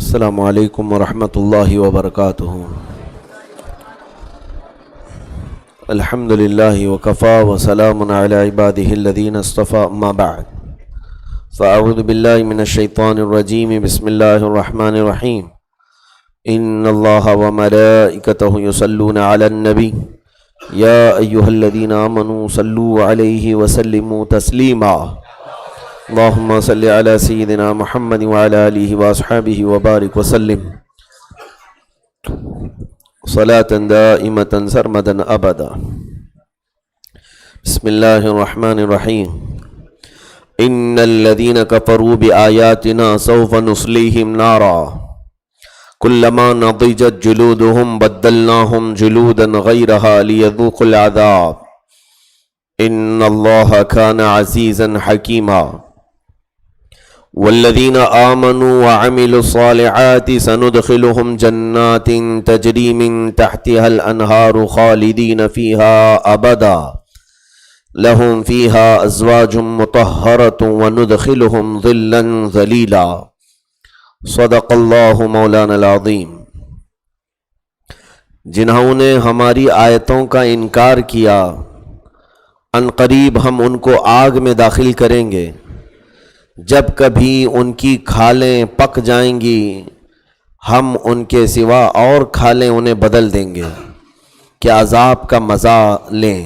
السلام علیکم ورحمۃ اللہ وبرکاتہ۔ الحمد للہ وکفا وسلام علی عبادہ الذین اصطفى، اما بعد فاعوذ باللہ من الشیطان الرجیم، بسم اللہ الرحمن الرحیم۔ ان اللہ وملائکتہ یصلون علی النبی یا ایہا الذین آمنوا صلوا علیہ وسلموا تسلیما۔ اللہم صلی علی سیدنا محمد وعلی آلہ واصحابہ وبارک وسلم صلاۃ دائمۃ سرمدا ابدا۔ بسم اللہ الرحمن الرحیم۔ ان الذین کفروا بآیاتنا سوف نصلیہم نارا کلما نضجت جلودہم بدلناہم جلودا غیرہا لیذوقوا العذاب ان اللہ کان عزیزا حکیما۔ والذین آمنوا وعملوا الصالحات سندخلهم جنات تجری من تحتها الانہار خالدین فیہا ابدا لهم فیہا ازواج مطہرۃ وندخلهم ظلا ظلیلا۔ صدق اللہ مولانا العظیم۔ جنہوں نے ہماری آیتوں کا انکار کیا، ان قریب ہم ان کو آگ میں داخل کریں گے۔ جب کبھی ان کی کھالیں پک جائیں گی، ہم ان کے سوا اور کھالیں انہیں بدل دیں گے کہ عذاب کا مزہ لیں۔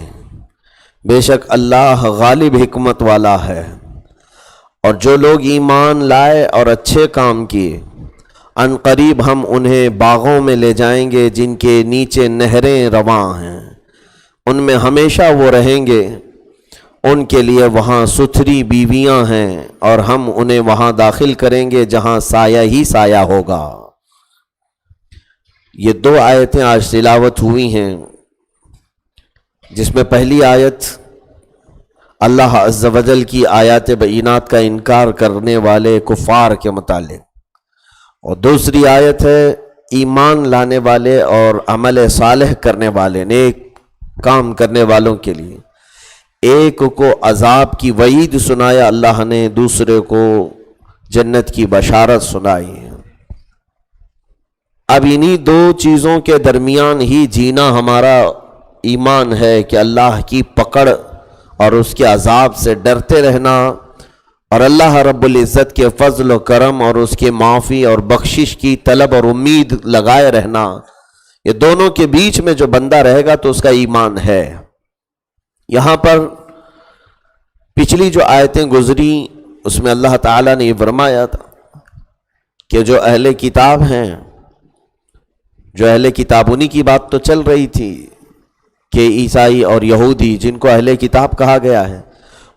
بے شک اللہ غالب حکمت والا ہے۔ اور جو لوگ ایمان لائے اور اچھے کام کیے، ان قریب ہم انہیں باغوں میں لے جائیں گے جن کے نیچے نہریں رواں ہیں، ان میں ہمیشہ وہ رہیں گے، ان کے لیے وہاں ستھری بیویاں ہیں، اور ہم انہیں وہاں داخل کریں گے جہاں سایہ ہی سایہ ہوگا۔ یہ دو آیتیں آج تلاوت ہوئی ہیں، جس میں پہلی آیت اللہ عز و جل کی آیات بینات کا انکار کرنے والے کفار کے متعلق، اور دوسری آیت ہے ایمان لانے والے اور عمل صالح کرنے والے، نیک کام کرنے والوں کے لیے۔ ایک کو عذاب کی وعید سنایا اللہ نے، دوسرے کو جنت کی بشارت سنائی ہے۔ اب انہی دو چیزوں کے درمیان ہی جینا ہمارا ایمان ہے کہ اللہ کی پکڑ اور اس کے عذاب سے ڈرتے رہنا، اور اللہ رب العزت کے فضل و کرم اور اس کے معافی اور بخشش کی طلب اور امید لگائے رہنا، یہ دونوں کے بیچ میں جو بندہ رہے گا تو اس کا ایمان ہے۔ یہاں پر پچھلی جو آیتیں گزری اس میں اللہ تعالیٰ نے یہ فرمایا تھا کہ جو اہل کتاب ہیں، جو اہل کتاب، انہی کی بات تو چل رہی تھی کہ عیسائی اور یہودی جن کو اہل کتاب کہا گیا ہے،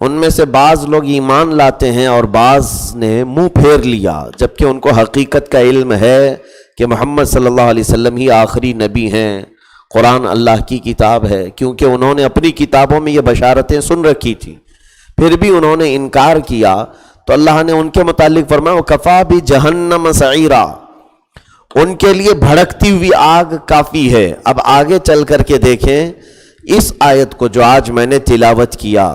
ان میں سے بعض لوگ ایمان لاتے ہیں اور بعض نے منہ پھیر لیا، جبکہ ان کو حقیقت کا علم ہے کہ محمد صلی اللہ علیہ وسلم ہی آخری نبی ہیں، قرآن اللہ کی کتاب ہے، کیونکہ انہوں نے اپنی کتابوں میں یہ بشارتیں سن رکھی تھی، پھر بھی انہوں نے انکار کیا، تو اللہ نے ان کے متعلق فرمایا وَكَفَى بِجَهَنَّمَ سَعِيرًا، ان کے لیے بھڑکتی ہوئی آگ کافی ہے۔ اب آگے چل کر کے دیکھیں اس آیت کو جو آج میں نے تلاوت کیا،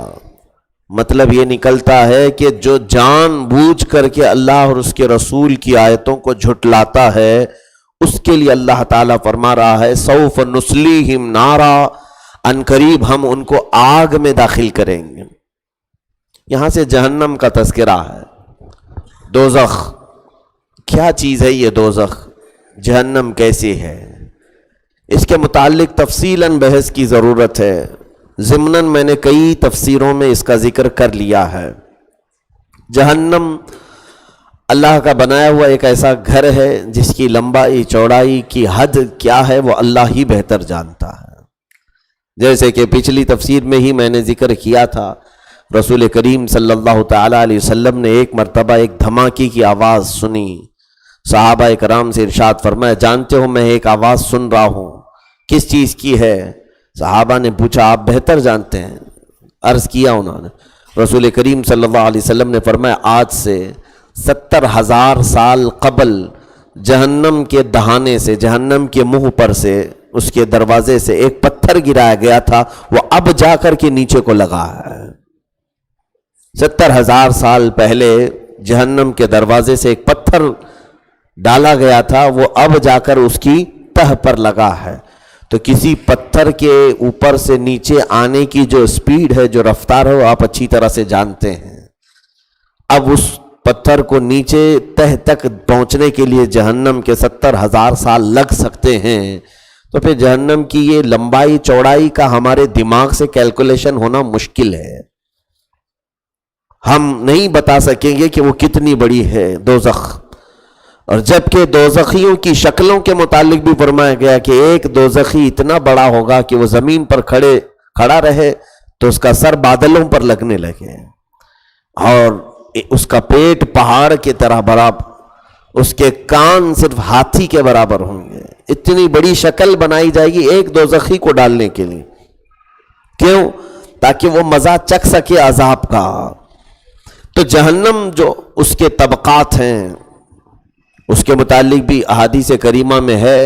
مطلب یہ نکلتا ہے کہ جو جان بوجھ کر کے اللہ اور اس کے رسول کی آیتوں کو جھٹلاتا ہے، اس کے لیے اللہ تعالیٰ فرما رہا ہے سوف نصلیہم نارا، ان قریب ہم ان کو آگ میں داخل کریں گے۔ یہاں سے جہنم کا تذکرہ ہے۔ دوزخ کیا چیز ہے؟ یہ دوزخ، جہنم کیسی ہے، اس کے متعلق تفصیلاً بحث کی ضرورت ہے۔ ضمناً میں نے کئی تفسیروں میں اس کا ذکر کر لیا ہے۔ جہنم اللہ کا بنایا ہوا ایک ایسا گھر ہے جس کی لمبائی چوڑائی کی حد کیا ہے وہ اللہ ہی بہتر جانتا ہے۔ جیسے کہ پچھلی تفسیر میں ہی میں نے ذکر کیا تھا، رسول کریم صلی اللہ تعالیٰ علیہ وسلم نے ایک مرتبہ ایک دھماکے کی آواز سنی، صحابہ کرام سے ارشاد فرمایا جانتے ہو میں ایک آواز سن رہا ہوں، کس چیز کی ہے؟ صحابہ نے پوچھا آپ بہتر جانتے ہیں۔ عرض کیا انہوں نے، رسول کریم صلی اللہ علیہ وسلم نے فرمایا آج سے 70,000 سال قبل جہنم کے دہانے سے، جہنم کے منہ پر سے، اس کے دروازے سے ایک پتھر گرایا گیا تھا، وہ اب جا کر کے نیچے کو لگا ہے۔ 70,000 سال پہلے جہنم کے دروازے سے ایک پتھر ڈالا گیا تھا وہ اب جا کر اس کی تہ پر لگا ہے۔ تو کسی پتھر کے اوپر سے نیچے آنے کی جو سپیڈ ہے، جو رفتار ہے، وہ آپ اچھی طرح سے جانتے ہیں۔ اب اس پتھر کو نیچے تہ تک پہنچنے کے لیے جہنم کے 70,000 سال لگ سکتے ہیں، تو پھر جہنم کی یہ لمبائی چوڑائی کا ہمارے دماغ سے کیلکولیشن ہونا مشکل ہے۔ ہم نہیں بتا سکیں گے کہ وہ کتنی بڑی ہے دوزخ۔ اور جبکہ دوزخیوں کی شکلوں کے متعلق بھی فرمایا گیا کہ ایک دوزخی اتنا بڑا ہوگا کہ وہ زمین پر کھڑا رہے تو اس کا سر بادلوں پر لگنے لگے، اور اس کا پیٹ پہاڑ کی طرح برابر، اس کے کان صرف ہاتھی کے برابر ہوں گے۔ اتنی بڑی شکل بنائی جائے گی ایک دوزخی کو ڈالنے کے لیے، کیوں؟ تاکہ وہ مزہ چکھ سکے عذاب کا۔ تو جہنم جو اس کے طبقات ہیں، اس کے متعلق بھی احادیث کریمہ میں ہے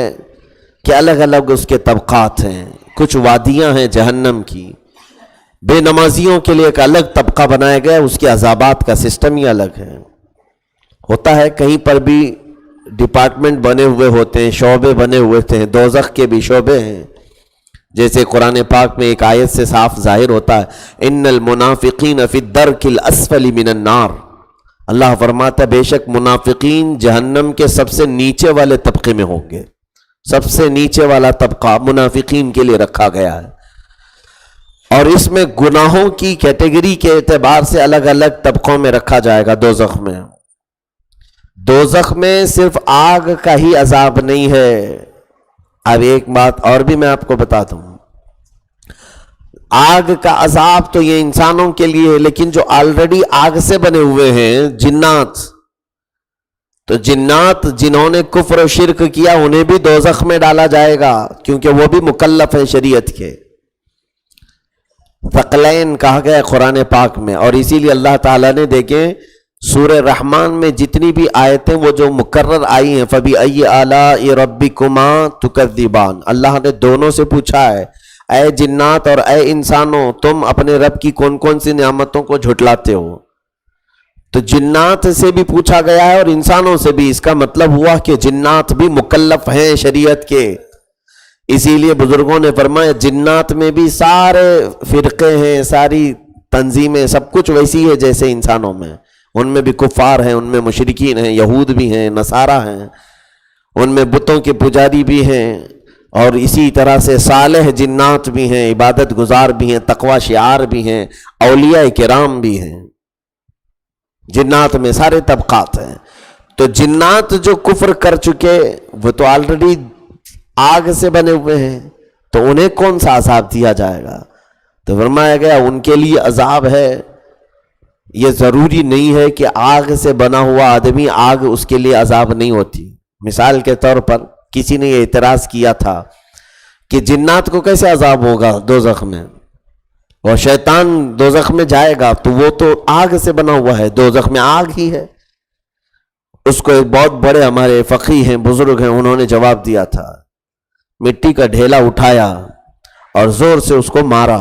کہ الگ الگ اس کے طبقات ہیں۔ کچھ وادیاں ہیں جہنم کی، بے نمازیوں کے لیے ایک الگ طبقہ بنایا گیا، اس کے عذابات کا سسٹم ہی الگ ہے۔ ہوتا ہے کہیں پر بھی ڈپارٹمنٹ بنے ہوئے ہوتے ہیں، شعبے بنے ہوئے تھے، دوزخ کے بھی شعبے ہیں۔ جیسے قرآن پاک میں ایک آیت سے صاف ظاہر ہوتا ہے، ان المنافقین فی الدرک الاسفل من النار، اللہ فرماتا ہے بے شک منافقین جہنم کے سب سے نیچے والے طبقے میں ہوں گے۔ سب سے نیچے والا طبقہ منافقین کے لیے رکھا گیا ہے، اور اس میں گناہوں کی کیٹیگری کے اعتبار سے الگ الگ طبقوں میں رکھا جائے گا۔ دوزخ میں، دوزخ میں صرف آگ کا ہی عذاب نہیں ہے۔ اب ایک بات اور بھی میں آپ کو بتا دوں، آگ کا عذاب تو یہ انسانوں کے لیے ہے، لیکن جو آلریڈی آگ سے بنے ہوئے ہیں جنات، تو جنات جنہوں نے کفر و شرک کیا انہیں بھی دوزخ میں ڈالا جائے گا، کیونکہ وہ بھی مکلف ہیں شریعت کے۔ ثقلین کہا گیا ہے قرآن پاک میں، اور اسی لیے اللہ تعالیٰ نے دیکھیں سورہ رحمان میں جتنی بھی آیتیں وہ جو مکرر آئی ہیں، فَبِأَيِّ آلَاءِ رَبِّكُمَا تُكَذِّبَانِ، اللہ نے دونوں سے پوچھا ہے اے جنات اور اے انسانوں، تم اپنے رب کی کون کون سی نعمتوں کو جھٹلاتے ہو؟ تو جنات سے بھی پوچھا گیا ہے اور انسانوں سے بھی۔ اس کا مطلب ہوا کہ جنات بھی مکلف ہیں شریعت کے۔ اسی لیے بزرگوں نے فرمایا جنات میں بھی سارے فرقے ہیں، ساری تنظیمیں، سب کچھ ویسی ہے جیسے انسانوں میں۔ ان میں بھی کفار ہیں، ان میں مشرکین ہیں، یہود بھی ہیں، نصارہ ہیں، ان میں بتوں کے پجاری بھی ہیں، اور اسی طرح سے صالح جنات بھی ہیں، عبادت گزار بھی ہیں، تقوی شعار بھی ہیں، اولیاء کرام بھی ہیں۔ جنات میں سارے طبقات ہیں۔ تو جنات جو کفر کر چکے وہ تو آلریڈی آگ سے بنے ہوئے ہیں، تو انہیں کون سا عذاب دیا جائے گا؟ تو فرمایا گیا ان کے لیے عذاب ہے۔ یہ ضروری نہیں ہے کہ آگ سے بنا ہوا آدمی آگ اس کے لیے عذاب نہیں ہوتی۔ مثال کے طور پر کسی نے یہ اعتراض کیا تھا کہ جنات کو کیسے عذاب ہوگا دوزخ میں، اور شیطان دوزخ میں جائے گا تو وہ تو آگ سے بنا ہوا ہے، دوزخ میں آگ ہی ہے۔ اس کو ایک بہت بڑے ہمارے فقیہ ہیں، بزرگ ہیں، انہوں نے جواب دیا تھا، مٹی کا ڈھیلا اٹھایا اور زور سے اس کو مارا،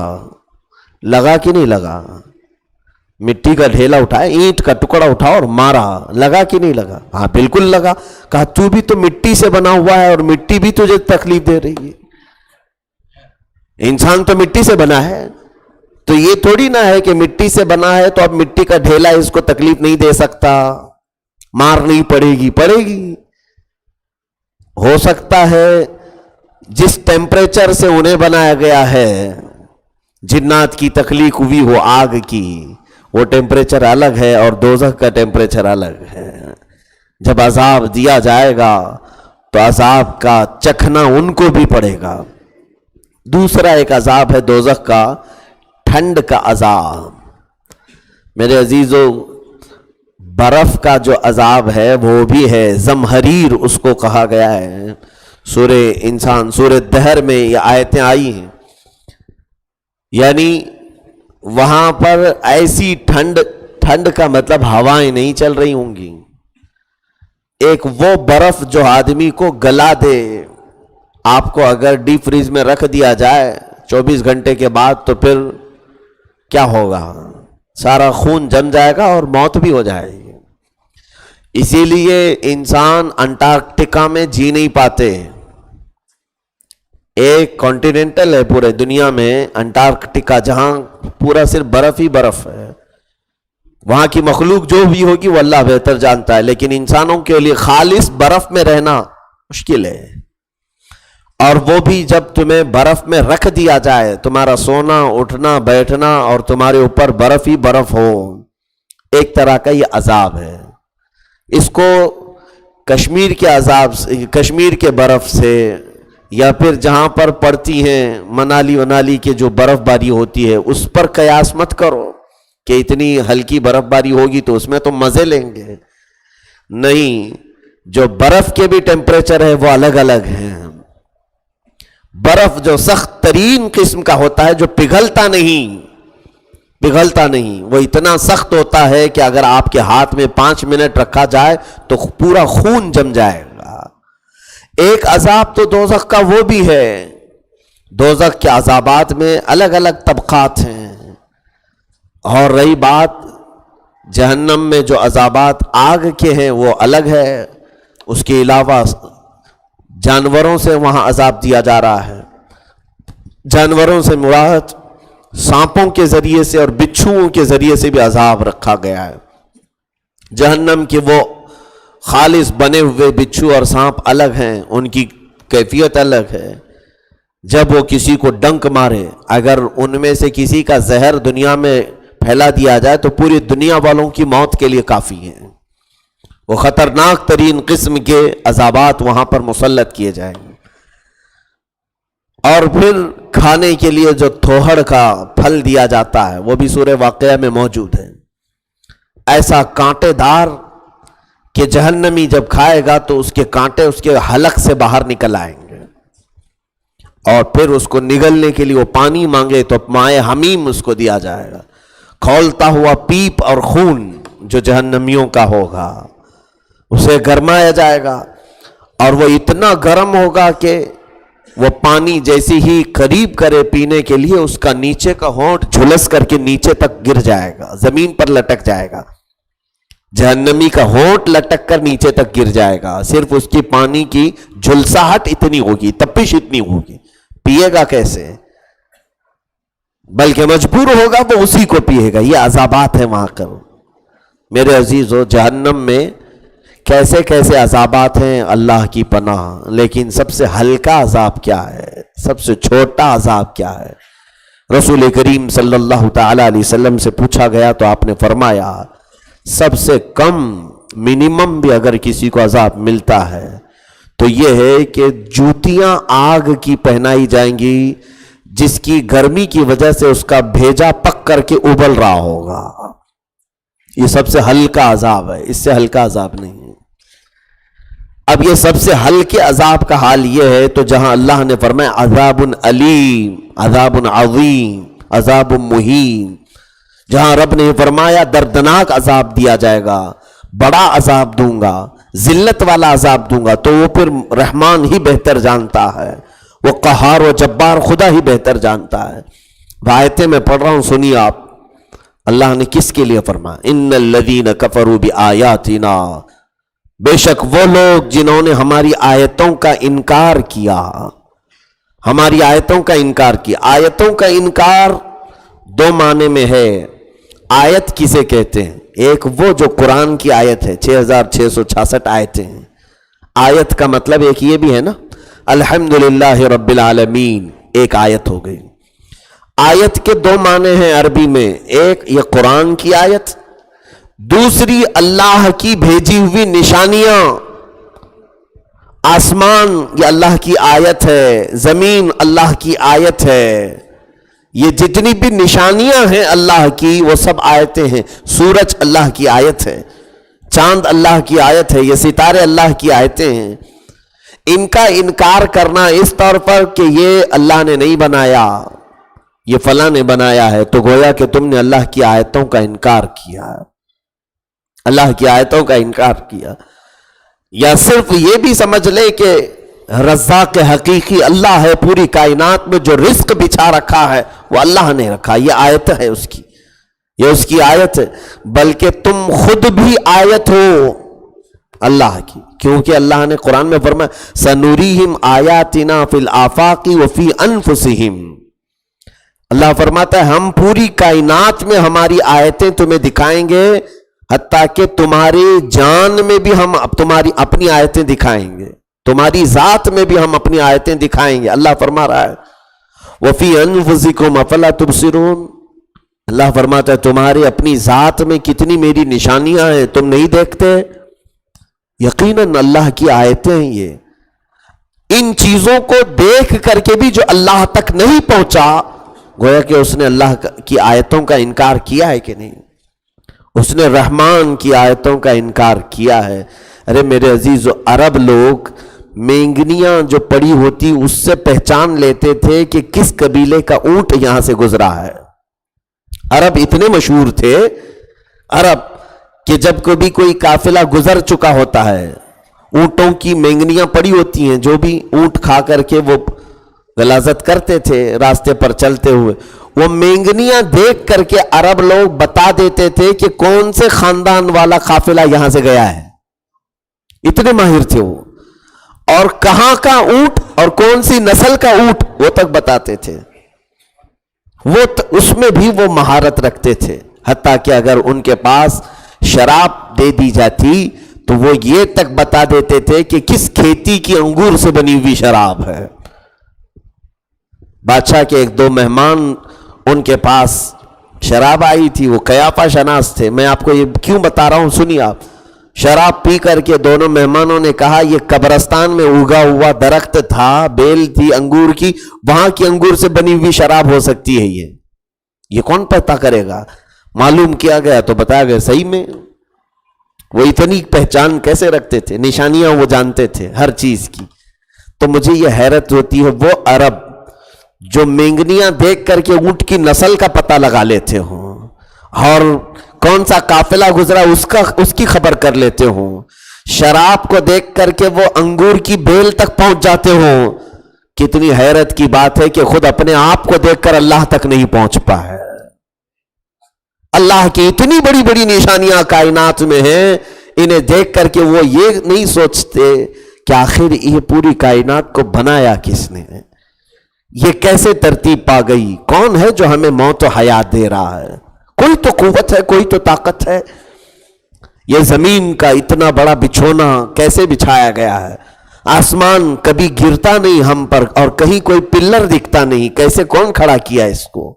لگا کہ نہیں لگا؟ مٹی کا ڈھیلا اٹھایا، اینٹ کا ٹکڑا اٹھا اور مارا، لگا کہ نہیں لگا؟ ہاں بالکل لگا۔ کہا تو بھی تو مٹی سے بنا ہوا ہے اور مٹی بھی تجھے تکلیف دے رہی ہے۔ انسان تو مٹی سے بنا ہے، تو یہ تھوڑی نہ ہے کہ مٹی سے بنا ہے تو اب مٹی کا ڈھیلا اس کو تکلیف نہیں دے سکتا، مار نہیں پڑے گی، پڑے گی۔ ہو سکتا ہے جس ٹیمپریچر سے انہیں بنایا گیا ہے جنات کی تخلیق ہوئی ہو آگ کی، وہ ٹیمپریچر الگ ہے اور دوزخ کا ٹیمپریچر الگ ہے۔ جب عذاب دیا جائے گا تو عذاب کا چکھنا ان کو بھی پڑے گا۔ دوسرا ایک عذاب ہے دوزخ کا، ٹھنڈ کا عذاب۔ میرے عزیزو، برف کا جو عذاب ہے وہ بھی ہے، زمہریر اس کو کہا گیا ہے۔ سورہ انسان، سورہ دہر میں یہ آیتیں آئی ہیں، یعنی وہاں پر ایسی ٹھنڈ کا مطلب ہوائیں نہیں چل رہی ہوں گی، ایک وہ برف جو آدمی کو گلا دے۔ آپ کو اگر ڈیپ فریز میں رکھ دیا جائے 24 گھنٹے کے بعد تو پھر کیا ہوگا؟ سارا خون جم جائے گا اور موت بھی ہو جائے گی۔ اسی لیے انسان انٹارکٹیکا میں جی نہیں پاتے. ایک کانٹیننٹل ہے پورے دنیا میں انٹارکٹیکا، جہاں پورا صرف برف ہی برف ہے. وہاں کی مخلوق جو بھی ہوگی وہ اللہ بہتر جانتا ہے، لیکن انسانوں کے لیے خالص برف میں رہنا مشکل ہے. اور وہ بھی جب تمہیں برف میں رکھ دیا جائے، تمہارا سونا اٹھنا بیٹھنا اور تمہارے اوپر برف ہی برف ہو، ایک طرح کا یہ عذاب ہے. اس کو کشمیر کے عذاب سے، کشمیر کے برف سے، یا پھر جہاں پر پڑتی ہیں منالی کی جو برف باری ہوتی ہے اس پر قیاس مت کرو کہ اتنی ہلکی برف باری ہوگی تو اس میں تو مزے لیں گے. نہیں، جو برف کے بھی ٹیمپریچر ہے وہ الگ الگ ہیں. برف جو سخت ترین قسم کا ہوتا ہے، جو پگھلتا نہیں، وہ اتنا سخت ہوتا ہے کہ اگر آپ کے ہاتھ میں 5 منٹ رکھا جائے تو پورا خون جم جائے گا. ایک عذاب تو دوزخ کا وہ بھی ہے. دوزخ کے عذابات میں الگ الگ طبقات ہیں. اور رہی بات جہنم میں جو عذابات آگ کے ہیں وہ الگ ہے. اس کے علاوہ جانوروں سے وہاں عذاب دیا جا رہا ہے. جانوروں سے مراد سانپوں کے ذریعے سے اور بچھوؤں کے ذریعے سے بھی عذاب رکھا گیا ہے. جہنم کے وہ خالص بنے ہوئے بچھو اور سانپ الگ ہیں، ان کی کیفیت الگ ہے. جب وہ کسی کو ڈنک مارے، اگر ان میں سے کسی کا زہر دنیا میں پھیلا دیا جائے تو پوری دنیا والوں کی موت کے لیے کافی ہیں. وہ خطرناک ترین قسم کے عذابات وہاں پر مسلط کیے جائیں گے. اور پھر کھانے کے لیے جو تھوہڑ کا پھل دیا جاتا ہے وہ بھی سورہ واقعہ میں موجود ہے. ایسا کانٹے دار کہ جہنمی جب کھائے گا تو اس کے کانٹے اس کے حلق سے باہر نکل آئیں گے. اور پھر اس کو نگلنے کے لیے وہ پانی مانگے تو مائع حمیم اس کو دیا جائے گا. کھولتا ہوا پیپ اور خون جو جہنمیوں کا ہوگا اسے گرمایا جائے گا، اور وہ اتنا گرم ہوگا کہ وہ پانی جیسی ہی قریب کرے پینے کے لیے اس کا نیچے کا ہونٹ جھلس کر کے نیچے تک گر جائے گا، زمین پر لٹک جائے گا. جہنمی کا ہونٹ لٹک کر نیچے تک گر جائے گا. صرف اس کی پانی کی جھلساہٹ اتنی ہوگی، تپش اتنی ہوگی، پیے گا کیسے؟ بلکہ مجبور ہوگا وہ اسی کو پیے گا. یہ عذابات ہیں وہاں کرو. میرے عزیزو، جہنم میں کیسے کیسے عذابات ہیں، اللہ کی پناہ. لیکن سب سے ہلکا عذاب کیا ہے، سب سے چھوٹا عذاب کیا ہے؟ رسول کریم صلی اللہ تعالی علیہ وسلم سے پوچھا گیا تو آپ نے فرمایا سب سے کم منیمم بھی اگر کسی کو عذاب ملتا ہے تو یہ ہے کہ جوتیاں آگ کی پہنائی جائیں گی جس کی گرمی کی وجہ سے اس کا بھیجا پک کر کے ابل رہا ہوگا. یہ سب سے ہلکا عذاب ہے، اس سے ہلکا عذاب نہیں ہے. اب یہ سب سے ہلکے عذاب کا حال یہ ہے تو جہاں اللہ نے فرمایا عذاب علیم، عذاب عظیم، عذاب مہین، جہاں رب نے فرمایا دردناک عذاب دیا جائے گا، بڑا عذاب دوں گا، ذلت والا عذاب دوں گا، تو وہ پھر رحمان ہی بہتر جانتا ہے، وہ قہار و جبار خدا ہی بہتر جانتا ہے. آیتیں میں پڑھ رہا ہوں، سنیے آپ. اللہ نے کس کے لیے فرمایا ان الذین کفروا بآیاتنا، بے شک وہ لوگ جنہوں نے ہماری آیتوں کا انکار کیا، ہماری آیتوں کا انکار کیا. آیتوں کا انکار دو معنی میں ہے. آیت کسے کہتے ہیں؟ ایک وہ جو قرآن کی آیت ہے، 6666 آیتیں ہیں. آیت کا مطلب ایک یہ بھی ہے نا، الحمدللہ رب العالمین، ایک آیت ہو گئی. آیت کے دو معنی ہیں عربی میں، ایک یہ قرآن کی آیت، دوسری اللہ کی بھیجی ہوئی نشانیاں. آسمان یہ اللہ کی آیت ہے، زمین اللہ کی آیت ہے. یہ جتنی بھی نشانیاں ہیں اللہ کی وہ سب آیتیں ہیں. سورج اللہ کی آیت ہے، چاند اللہ کی آیت ہے، یہ ستارے اللہ کی آیتیں ہیں. ان کا انکار کرنا اس طور پر کہ یہ اللہ نے نہیں بنایا، یہ فلاں نے بنایا ہے، تو گویا کہ تم نے اللہ کی آیتوں کا انکار کیا، اللہ کی آیتوں کا انکار کیا. یا صرف یہ بھی سمجھ لے کہ رزاق حقیقی اللہ ہے، پوری کائنات میں جو رزق بچھا رکھا ہے وہ اللہ نے رکھا، یہ آیت ہے اس کی، یہ اس کی آیت ہے. بلکہ تم خود بھی آیت ہو، اللہ کی، کیونکہ اللہ نے قرآن میں فرمایا سنوریہم آیاتنا فی الآفاق وفی انفسہم، اللہ فرماتا ہے ہم پوری کائنات میں ہماری آیتیں تمہیں دکھائیں گے، حتیٰ کہ تمہاری جان میں بھی ہم تمہاری اپنی آیتیں دکھائیں گے، تمہاری ذات میں بھی ہم اپنی آیتیں دکھائیں گے۔ اللہ فرما رہا ہے وَفِي أَنفُسِكُمْ أَفَلَا تُبْصِرُونَ، اللہ فرماتا ہے تمہاری اپنی ذات میں کتنی میری نشانیاں ہیں تم نہیں دیکھتے؟ یقیناً اللہ کی آیتیں ہیں یہ، ان چیزوں کو دیکھ کر کے بھی جو اللہ تک نہیں پہنچا، گویا کہ اس نے اللہ کی آیتوں کا انکار کیا ہے کہ نہیں؟ اس نے رحمان کی آیتوں کا انکار کیا ہے۔ ارے میرے عزیزو، عرب لوگ مینگنیاں جو پڑی ہوتی اس سے پہچان لیتے تھے کہ کس قبیلے کا اونٹ یہاں سے گزرا ہے۔ عرب اتنے مشہور تھے عرب کہ جب کبھی کوئی قافلہ گزر چکا ہوتا ہے، اونٹوں کی مینگنیاں پڑی ہوتی ہیں، جو بھی اونٹ کھا کر کے وہ غلاظت کرتے تھے راستے پر چلتے ہوئے، وہ مینگنیاں دیکھ کر کے عرب لوگ بتا دیتے تھے کہ کون سے خاندان والا قافلہ یہاں سے گیا ہے، اتنے ماہر تھے وہ، اور کہاں کا اونٹ اور کون سی نسل کا اونٹ وہ تک بتاتے تھے، وہ اس میں بھی وہ مہارت رکھتے تھے، حتیٰ کہ اگر ان کے پاس شراب دے دی جاتی تو وہ یہ تک بتا دیتے تھے کہ کس کھیتی کی انگور سے بنی ہوئی شراب ہے۔ بادشاہ کے ایک دو مہمان ان کے پاس شراب آئی تھی، وہ قیافہ شناس تھے، میں آپ کو یہ کیوں بتا رہا ہوں سنیے آپ۔ شراب پی کر کے دونوں مہمانوں نے کہا یہ قبرستان میں اگا ہوا درخت تھا، بیل تھی انگور کی، وہاں کی انگور سے بنی ہوئی شراب ہو سکتی ہے یہ کون پتہ کرے گا؟ معلوم کیا گیا تو بتایا گیا صحیح میں وہ اتنی پہچان کیسے رکھتے تھے، نشانیاں وہ جانتے تھے ہر چیز کی۔ تو مجھے یہ حیرت ہوتی ہے وہ عرب جو مینگنیاں دیکھ کر کے اونٹ کی نسل کا پتہ لگا لیتے ہوں اور کون سا قافلہ گزرا اس کی خبر کر لیتے ہوں، شراب کو دیکھ کر کے وہ انگور کی بیل تک پہنچ جاتے ہوں، کتنی حیرت کی بات ہے کہ خود اپنے آپ کو دیکھ کر اللہ تک نہیں پہنچ پائے۔ اللہ کی اتنی بڑی بڑی نشانیاں کائنات میں ہیں، انہیں دیکھ کر کے وہ یہ نہیں سوچتے کہ آخر یہ پوری کائنات کو بنایا کس نے، یہ کیسے ترتیب پا گئی، کون ہے جو ہمیں موت و حیات دے رہا ہے؟ کوئی تو قوت ہے، کوئی تو طاقت ہے۔ یہ زمین کا اتنا بڑا بچھونا کیسے بچھایا گیا ہے؟ آسمان کبھی گرتا نہیں ہم پر اور کہیں کوئی پلر دکھتا نہیں، کیسے کون کھڑا کیا اس کو؟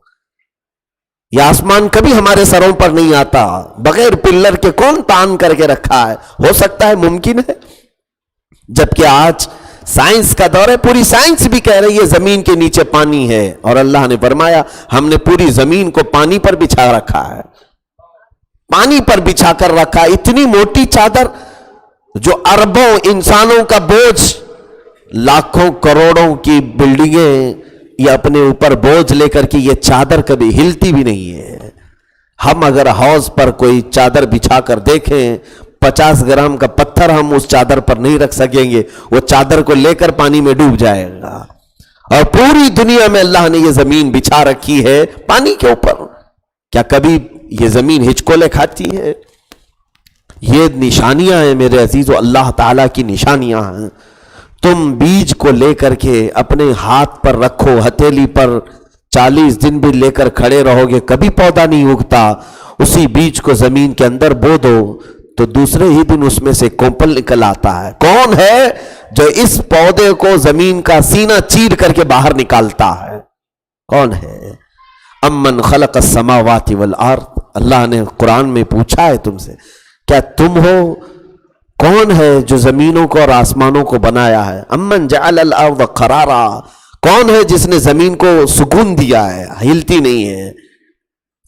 یہ آسمان کبھی ہمارے سروں پر نہیں آتا، بغیر پلر کے کون تان کر کے رکھا ہے؟ ہو سکتا ہے، ممکن ہے، جبکہ آج سائنس کا دور ہے، پوری سائنس بھی کہہ رہی ہے زمین کے نیچے پانی ہے، اور اللہ نے فرمایا ہم نے پوری زمین کو پانی پر بچھا رکھا ہے، پانی پر بچھا کر رکھا، اتنی موٹی چادر جو اربوں انسانوں کا بوجھ، لاکھوں کروڑوں کی بلڈنگیں یہ اپنے اوپر بوجھ لے کر کے یہ چادر کبھی ہلتی بھی نہیں ہے۔ ہم اگر حوض پر کوئی چادر بچھا کر دیکھیں، 50 گرام کا پتھر ہم اس چادر پر نہیں رکھ سکیں گے، وہ چادر کو لے کر پانی میں ڈوب جائے گا۔ اور پوری دنیا میں اللہ نے یہ زمین بچھا رکھی ہے پانی کے اوپر، کیا کبھی یہ زمین ہچکولے کھاتی ہے؟ یہ نشانیاں ہیں میرے عزیزو، اللہ تعالیٰ کی نشانیاں ہیں۔ تم بیج کو لے کر کے اپنے ہاتھ پر رکھو، ہتھیلی پر 40 دن بھی لے کر کھڑے رہو گے، کبھی پودا نہیں اگتا۔ اسی بیج کو زمین کے اندر بو دو تو دوسرے ہی دن اس میں سے کوپل نکل آتا ہے۔ کون ہے جو اس پودے کو زمین کا سینہ چیر کر کے باہر نکالتا ہے؟ کون ہے؟ امن خلق السماوات والارض، اللہ نے قرآن میں پوچھا ہے تم سے، کیا تم ہو؟ کون ہے جو زمینوں کو اور آسمانوں کو بنایا ہے؟ امن جعل الارض قرارا، کون ہے جس نے زمین کو سکون دیا ہے، ہلتی نہیں ہے؟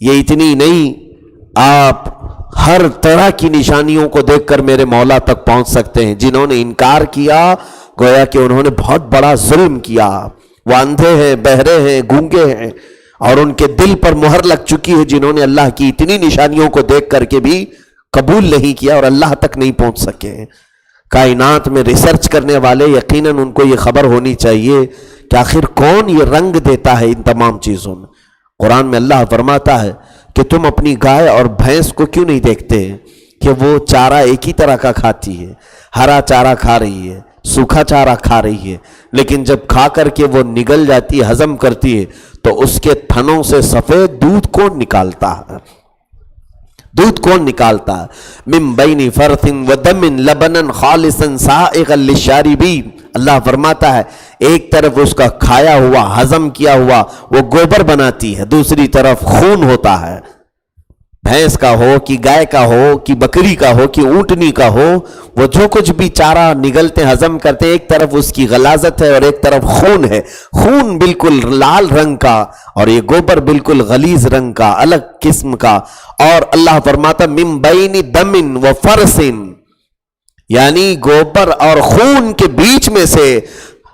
یہ اتنی نہیں، آپ ہر طرح کی نشانیوں کو دیکھ کر میرے مولا تک پہنچ سکتے ہیں۔ جنہوں نے انکار کیا گویا کہ انہوں نے بہت بڑا ظلم کیا، وہ اندھے ہیں، بہرے ہیں، گونگے ہیں، اور ان کے دل پر مہر لگ چکی ہے، جنہوں نے اللہ کی اتنی نشانیوں کو دیکھ کر کے بھی قبول نہیں کیا اور اللہ تک نہیں پہنچ سکے۔ کائنات میں ریسرچ کرنے والے یقیناً ان کو یہ خبر ہونی چاہیے کہ آخر کون یہ رنگ دیتا ہے ان تمام چیزوں میں۔ قرآن میں اللہ فرماتا ہے کہ تم اپنی گائے اور بھینس کو کیوں نہیں دیکھتے کہ وہ چارہ ایک ہی طرح کا کھاتی ہے؟ ہرا چارہ کھا رہی ہے، سوکھا چارہ کھا رہی ہے، لیکن جب کھا کر کے وہ نگل جاتی ہے، ہضم کرتی ہے، تو اس کے تھنوں سے سفید دودھ کون نکالتا ہے؟ دودھ کون نکالتا ہے؟ من بین فرث ودم لبنا خالصا سائغا للشاربین، اللہ فرماتا ہے ایک طرف اس کا کھایا ہوا ہضم کیا ہوا وہ گوبر بناتی ہے، دوسری طرف خون ہوتا ہے، بھینس کا ہو کہ گائے کا ہو کہ بکری کا ہو کہ اونٹنی کا ہو، وہ جو کچھ بھی چارہ نگلتے ہضم کرتے، ایک طرف اس کی غلاظت ہے اور ایک طرف خون ہے، خون بالکل لال رنگ کا اور یہ گوبر بالکل غلیظ رنگ کا، الگ قسم کا۔ اور اللہ فرماتا من بین دم و فرث، یعنی گوبر اور خون کے بیچ میں سے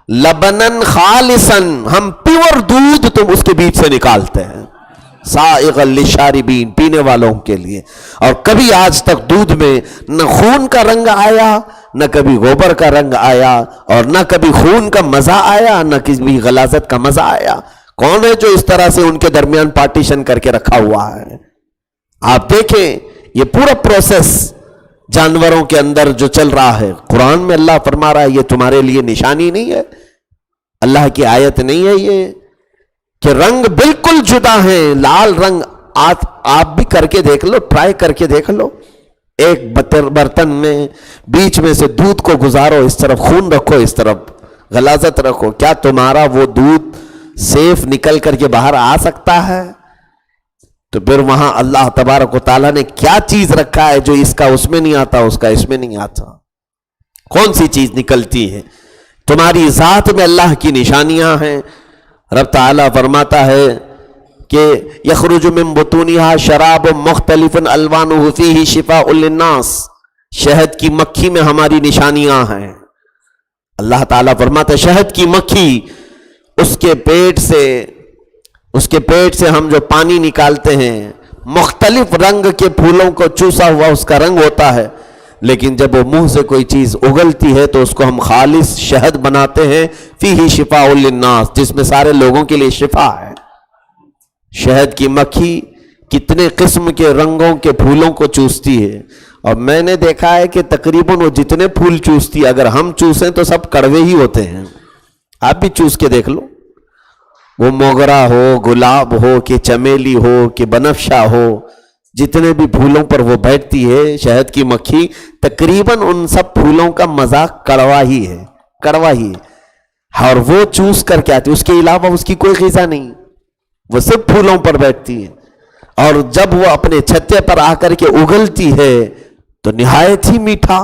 لبنن خالصا، ہم پیور دودھ تم اس کے بیچ سے نکالتے ہیں، سائغا للشاربین، پینے والوں کے لیے۔ اور کبھی آج تک دودھ میں نہ خون کا رنگ آیا، نہ کبھی گوبر کا رنگ آیا، اور نہ کبھی خون کا مزہ آیا، نہ کبھی غلاظت کا مزہ آیا۔ کون ہے جو اس طرح سے ان کے درمیان پارٹیشن کر کے رکھا ہوا ہے؟ آپ دیکھیں یہ پورا پروسیس جانوروں کے اندر جو چل رہا ہے، قرآن میں اللہ فرما رہا ہے یہ تمہارے لیے نشانی نہیں ہے، اللہ کی آیت نہیں ہے یہ کہ رنگ بالکل جدا ہیں، لال رنگ۔ آپ بھی کر کے دیکھ لو، ٹرائی کر کے دیکھ لو، ایک برتن میں بیچ میں سے دودھ کو گزارو، اس طرف خون رکھو، اس طرف غلاظت رکھو، کیا تمہارا وہ دودھ سیف نکل کر کے باہر آ سکتا ہے؟ تو پھر وہاں اللہ تبارک و تعالیٰ نے کیا چیز رکھا ہے جو اس کا اس میں نہیں آتا، اس کا اس میں نہیں آتا؟ کون سی چیز نکلتی ہے؟ تمہاری ذات میں اللہ کی نشانیاں ہیں۔ رب تعالیٰ فرماتا ہے کہ یخرج من بطونها شراب مختلف الوانہ فیہ شفاء للناس، شہد کی مکھی میں ہماری نشانیاں ہیں۔ اللہ تعالیٰ فرماتا ہے شہد کی مکھی، اس کے پیٹ سے ہم جو پانی نکالتے ہیں، مختلف رنگ کے پھولوں کو چوسا ہوا اس کا رنگ ہوتا ہے، لیکن جب وہ منہ سے کوئی چیز اگلتی ہے تو اس کو ہم خالص شہد بناتے ہیں، فیہ شفاء للناس، جس میں سارے لوگوں کے لیے شفا ہے۔ شہد کی مکھی کتنے قسم کے رنگوں کے پھولوں کو چوستی ہے، اور میں نے دیکھا ہے کہ تقریباً وہ جتنے پھول چوستی ہے اگر ہم چوسیں تو سب کڑوے ہی ہوتے ہیں۔ آپ بھی چوس کے دیکھ لو، وہ موگرا ہو، گلاب ہو کہ چمیلی ہو کہ بنفشہ ہو، جتنے بھی پھولوں پر وہ بیٹھتی ہے شہد کی مکھی، تقریباً ان سب پھولوں کا مزہ کڑوا ہی ہے، کڑوا ہی ہے، اور وہ چوس کر کے آتی، اس کے علاوہ اس کی کوئی غذا نہیں، وہ صرف پھولوں پر بیٹھتی ہے۔ اور جب وہ اپنے چھتے پر آ کر کے اگلتی ہے تو نہایت ہی میٹھا،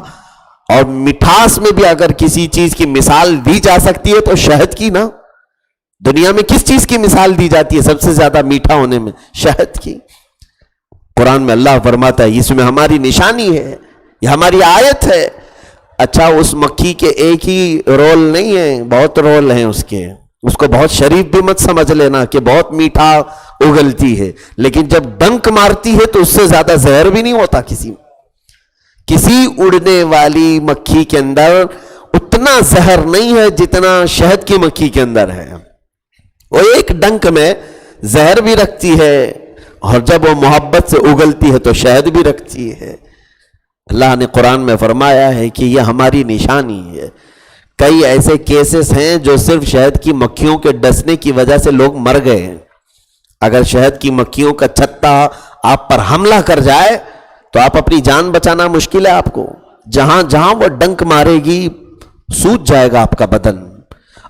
اور مٹھاس میں بھی اگر کسی چیز کی مثال دی جا سکتی ہے تو شہد کی نا۔ دنیا میں کس چیز کی مثال دی جاتی ہے سب سے زیادہ میٹھا ہونے میں؟ شہد کی۔ قرآن میں اللہ فرماتا ہے اس میں ہماری نشانی ہے، یہ ہماری آیت ہے۔ اچھا اس مکھی کے ایک ہی رول نہیں ہے، بہت رول ہیں اس کے، اس کو بہت شریف بھی مت سمجھ لینا کہ بہت میٹھا اگلتی ہے، لیکن جب ڈنک مارتی ہے تو اس سے زیادہ زہر بھی نہیں ہوتا کسی اڑنے والی مکھی کے اندر اتنا زہر نہیں ہے جتنا شہد کی مکھی کے اندر ہے۔ وہ ایک ڈنک میں زہر بھی رکھتی ہے، اور جب وہ محبت سے اگلتی ہے تو شہد بھی رکھتی ہے۔ اللہ نے قرآن میں فرمایا ہے کہ یہ ہماری نشانی ہے۔ کئی ایسے کیسز ہیں جو صرف شہد کی مکھیوں کے ڈسنے کی وجہ سے لوگ مر گئے ہیں۔ اگر شہد کی مکھیوں کا چھتا آپ پر حملہ کر جائے تو آپ اپنی جان بچانا مشکل ہے آپ کو، جہاں جہاں وہ ڈنک مارے گی سوج جائے گا آپ کا بدن،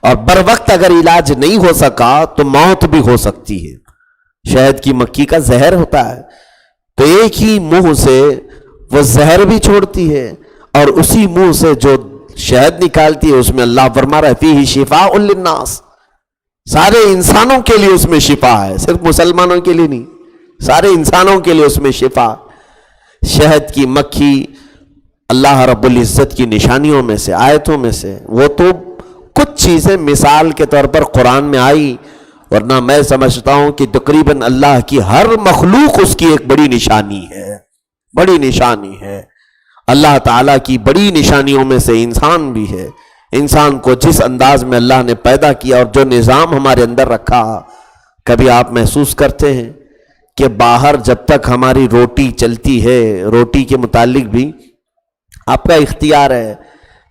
اور بر وقت اگر علاج نہیں ہو سکا تو موت بھی ہو سکتی ہے۔ شہد کی مکھی کا زہر ہوتا ہے، تو ایک ہی منہ سے وہ زہر بھی چھوڑتی ہے، اور اسی منہ سے جو شہد نکالتی ہے اس میں اللہ فرما رہا ہے فیہ شفاء للناس، سارے انسانوں کے لیے اس میں شفا ہے، صرف مسلمانوں کے لیے نہیں، سارے انسانوں کے لیے اس میں شفا۔ شہد کی مکھی اللہ رب العزت کی نشانیوں میں سے، آیتوں میں سے، وہ تو کچھ چیزیں مثال کے طور پر قرآن میں آئی، ورنہ میں سمجھتا ہوں کہ تقریباً اللہ کی ہر مخلوق اس کی ایک بڑی نشانی ہے، بڑی نشانی ہے۔ اللہ تعالیٰ کی بڑی نشانیوں میں سے انسان بھی ہے۔ انسان کو جس انداز میں اللہ نے پیدا کیا اور جو نظام ہمارے اندر رکھا، کبھی آپ محسوس کرتے ہیں کہ باہر جب تک ہماری روٹی چلتی ہے، روٹی کے متعلق بھی آپ کا اختیار ہے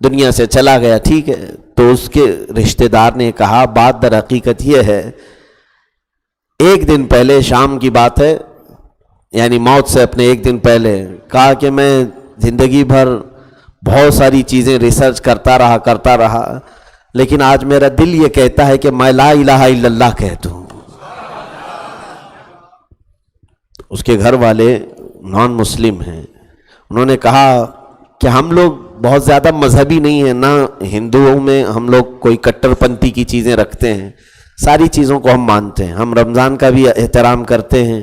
دنیا سے چلا گیا، ٹھیک ہے. تو اس کے رشتہ دار نے کہا بات در حقیقت یہ ہے، ایک دن پہلے شام کی بات ہے، یعنی موت سے اپنے ایک دن پہلے، کہا کہ میں زندگی بھر بہت ساری چیزیں ریسرچ کرتا رہا لیکن آج میرا دل یہ کہتا ہے کہ میں لا الہ الا اللہ کہہ دوں. اس کے گھر والے نان مسلم ہیں. انہوں نے کہا کہ ہم لوگ بہت زیادہ مذہبی نہیں ہیں، نہ ہندوؤں میں ہم لوگ کوئی کٹر پنتھی کی چیزیں رکھتے ہیں، ساری چیزوں کو ہم مانتے ہیں، ہم رمضان کا بھی احترام کرتے ہیں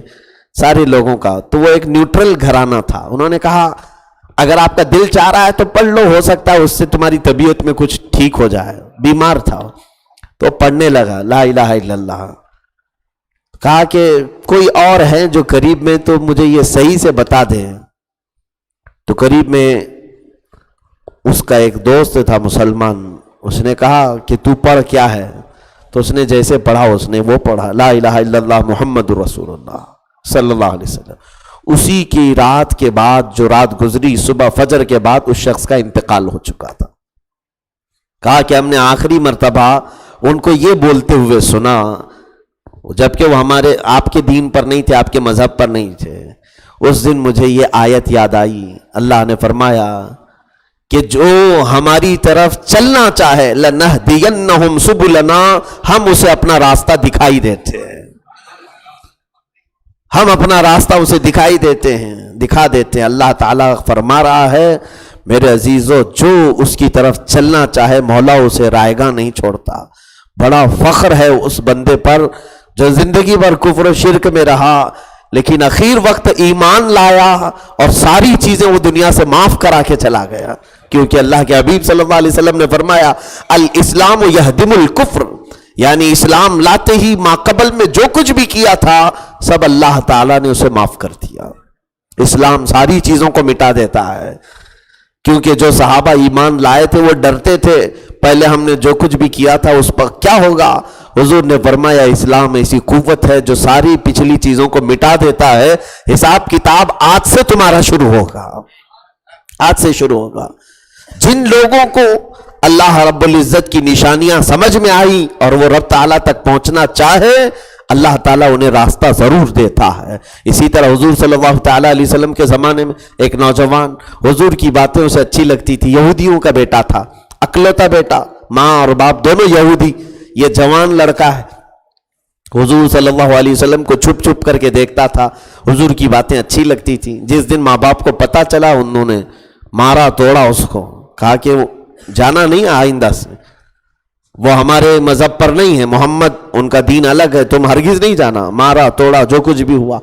سارے لوگوں کا. تو وہ ایک نیوٹرل گھرانہ تھا. انہوں نے کہا اگر آپ کا دل چاہ رہا ہے تو پڑھ لو، ہو سکتا ہے اس سے تمہاری طبیعت میں کچھ ٹھیک ہو جائے. بیمار تھا تو پڑھنے لگا لا الہ الا اللہ. کہا کہ کوئی اور ہے جو قریب میں تو مجھے یہ صحیح سے بتا دے. تو قریب میں اس کا ایک دوست تھا مسلمان، اس نے کہا کہ تو پڑھ کیا ہے؟ تو اس نے جیسے پڑھا اس نے وہ پڑھا لا الہ الا اللہ محمد رسول اللہ صلی اللہ علیہ وسلم. اسی کی رات کے بعد جو رات گزری، صبح فجر کے بعد اس شخص کا انتقال ہو چکا تھا. کہا کہ ہم نے آخری مرتبہ ان کو یہ بولتے ہوئے سنا، جبکہ وہ ہمارے آپ کے دین پر نہیں تھے، آپ کے مذہب پر نہیں تھے. اس دن مجھے یہ آیت یاد آئی، اللہ نے فرمایا کہ جو ہماری طرف چلنا چاہے لَنَهْدِيَنَّهُمْ سُبُلَنَا، ہم اسے اپنا راستہ دکھائی دیتے ہیں. ہم اپنا راستہ اسے دکھا دیتے ہیں. اللہ تعالیٰ فرما رہا ہے میرے عزیزو، جو اس کی طرف چلنا چاہے مولا اسے رائیگاں نہیں چھوڑتا. بڑا فخر ہے اس بندے پر جو زندگی بھر کفر و شرک میں رہا لیکن اخیر وقت ایمان لایا اور ساری چیزیں وہ دنیا سے معاف کرا کے چلا گیا. کیونکہ اللہ کے حبیب صلی اللہ علیہ وسلم نے فرمایا الاسلام یہدم الکفر، یعنی اسلام لاتے ہی ما قبل میں جو کچھ بھی کیا تھا سب اللہ تعالیٰ نے اسے معاف کر دیا. اسلام ساری چیزوں کو مٹا دیتا ہے. کیونکہ جو صحابہ ایمان لائے تھے وہ ڈرتے تھے پہلے ہم نے جو کچھ بھی کیا تھا اس پر کیا ہوگا. حضور نے فرمایا اسلام ایسی قوت ہے جو ساری پچھلی چیزوں کو مٹا دیتا ہے. حساب کتاب آج سے تمہارا شروع ہوگا، آج سے شروع ہوگا. جن لوگوں کو اللہ رب العزت کی نشانیاں سمجھ میں آئی اور وہ رب تعالیٰ تک پہنچنا چاہے، اللہ تعالیٰ انہیں راستہ ضرور دیتا ہے. اسی طرح حضور صلی اللہ تعالیٰ علیہ وسلم کے زمانے میں ایک نوجوان، حضور کی باتیں اسے اچھی لگتی تھی، یہودیوں کا بیٹا تھا، اکلوتا بیٹا، ماں اور باپ دونوں یہودی. یہ جوان لڑکا ہے، حضور صلی اللہ علیہ وسلم کو چھپ چھپ کر کے دیکھتا تھا، حضور کی باتیں اچھی لگتی تھی. جس دن ماں باپ کو پتا چلا انہوں نے مارا توڑا اس کو، کہا کہ جانا نہیں آئندہ سے، وہ ہمارے مذہب پر نہیں ہے، محمد ان کا دین الگ ہے، تم ہرگز نہیں جانا. مارا توڑا جو کچھ بھی ہوا.